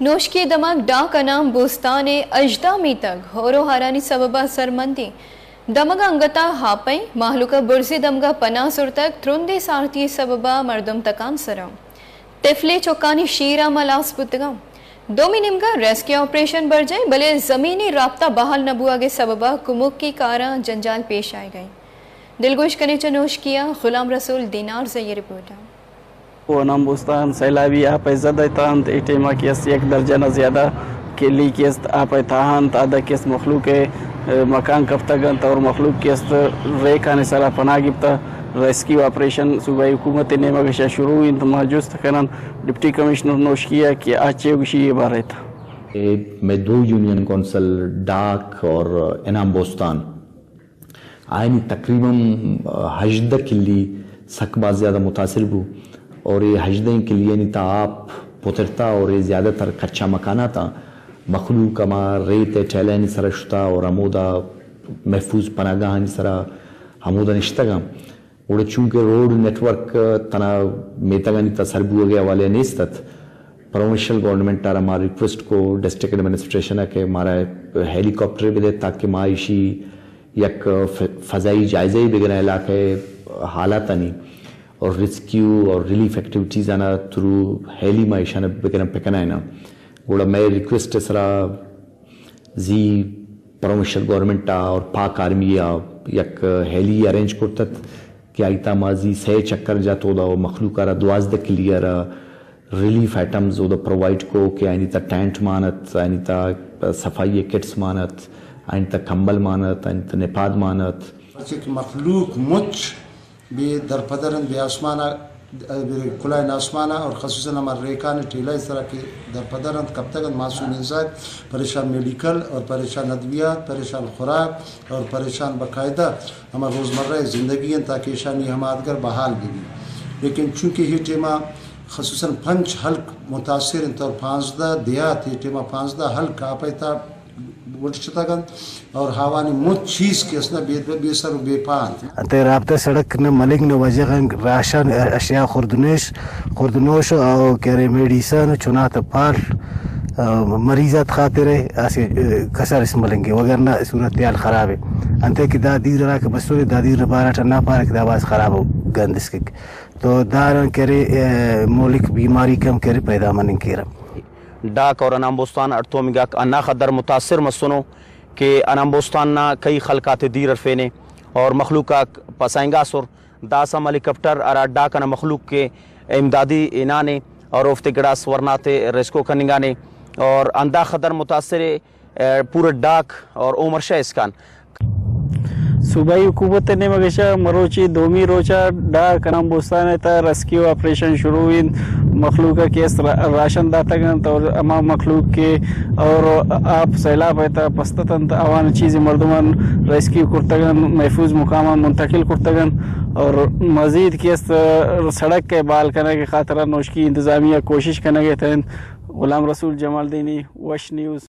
نوشکی دماغ ڈاک انام بوستان اجدا می تک ہورو ہارانی سببا سرمندی دمگا انگتا ہاپیں محلوکا برزی دمگا پناہ سر تک ترندے سارتی سببا مردم تکان سرم تفلے چوکانی شیرہ ملاس پتگا دومی نمگا ریسکیو آپریشن بڑھ جائیں بلے زمینی رابطہ بحال نبو آگے سببا کمک کی کاراں جنجال پیش آئے گئیں دلگوش کنیچہ نوش کیا غلام رسول دینار سے یہ رپورٹ ہے انام بوستان سیلابی آپ زدہ تاند ایٹیما کیست یک درجہ زیادہ کلی کیست آپ تاہان تادہ کیست مخلوق مکان کفتگن اور مخلوق کیست ریکان سرا پناہ گفتا ریسکیو آپریشن صوبائی حکومت نے مگشہ شروع ہوئی انتما جست کنن ڈپٹی کمشنر نوش کیا کہ آچے گوشی یہ بارے تھا میں دو یونین کونسل ڈاک اور انام بوستان آئینی تقریباً حجدہ کلی سکبہ زیادہ متاثر بو اور یہ حجدہ کے لیے نہیں تا آپ پترتا اور یہ زیادہ تر کچا مکانہ تھا مخلوق اما ریت ٹیلین سرا شتا اور عمودہ محفوظ پناگاہ سرا عمودہ نشتگا اور چونکہ روڈ نیٹورک تنا میتگا نہیں تا سربو گیا والے نیستت پروونشل گورنمنٹ تارا ہمارا ریکویسٹ کو ڈسٹرکٹ ایڈمنسٹریشن ہے کہ ہمارا ہیلی کاپٹر بھی دے تاکہ معاشی یک فضائی جائزہ بگنا علاقے حالات نہیں اور ریسکیو اور ریلیف ایکٹیویٹیز آنا تھرو ہیلی معیشانہ بکنا پکنا ہے نا گوڑا میں ریکویسٹ سرا زی پروونشل گورنمنٹ اور پاک آرمی یک ہیلی ارینج کرتت کہ آئیتا مازی سے چکر جاتو دا مخلوق آرہ دوازدہ کلیئر ریلیف آئٹمز دا پرووائڈ کو کہ آئینی تا ٹینٹ مانت آئینی تا صفائی کٹس مانت آئینی تا کمبل مانت آئینی تا نپاد مانت مخلوق مچ بھی در پدرن بھی آسمانہ کلائن آسمانہ اور خصوصاً ہمارے ریکان ٹیلہ اس طرح کی در پدرن کب تک معصوم انسان پریشان میڈیکل اور پریشان ادویات پریشان خوراک اور پریشان باقاعدہ ہمارے روزمرہ زندگی ہیں تاکہ شانی ہمادگر بحال بھی لیکن چونکہ یہ ٹیمہ خصوصاً 5 حلق متاثر ان طور 15 دیات یہ ٹیمہ 15 حلق آپیتا وٹشتاگن اور ہاوانی موت چیز کے اسنا بے سر و بے پان انتے رابطہ سڑک نہ ملک نہ وجہ راشن اشیاء خوردنوش اور کہرے میڈیسن چنات پال مریضات خاطر ایسے کسر اس ملنگے وگرنہ صورتحال خراب ہے انتے کہ دادیر را کہ بسوری دادیر بارا ٹھنا پارا کہ داواز خراب ہو گند اس کے تو دارن کہرے مولک بیماری کم کہرے پیدا منن کہرے ڈاک اور انام بوستان ارتومیگا انا خدر متاثر مسنو کہ انام بوستان نا کئی خلقات دیر رفینے اور مخلوقہ پسائنگا سر داسا ہیلی کاپٹر ارا ڈاک انا مخلوق کے امدادی انانے اور افتے گڑا سورناتے ریسکو کننگانے اور اندہ خدر متاثر پورے ڈاک اور عمر شاہ اسکان صوبائی حکومت نے مگشہ مروچی دومی روچہ ڈاک انام بوستان تا ریسکیو آپریشن شروع ہوئی مخلوقہ کیس راشن داتا گن اور اما مخلوق کے اور آپ سیلاب ہے پستتن اوان چیز مردمان ریسکیو کرتگن محفوظ مقامان منتقل کرتگن اور مزید کیس سڑک کے بال کرنے کے خاطرہ نوشکی انتظامیہ کوشش کرنے کے تحت غلام رسول جمال دینی وش نیوز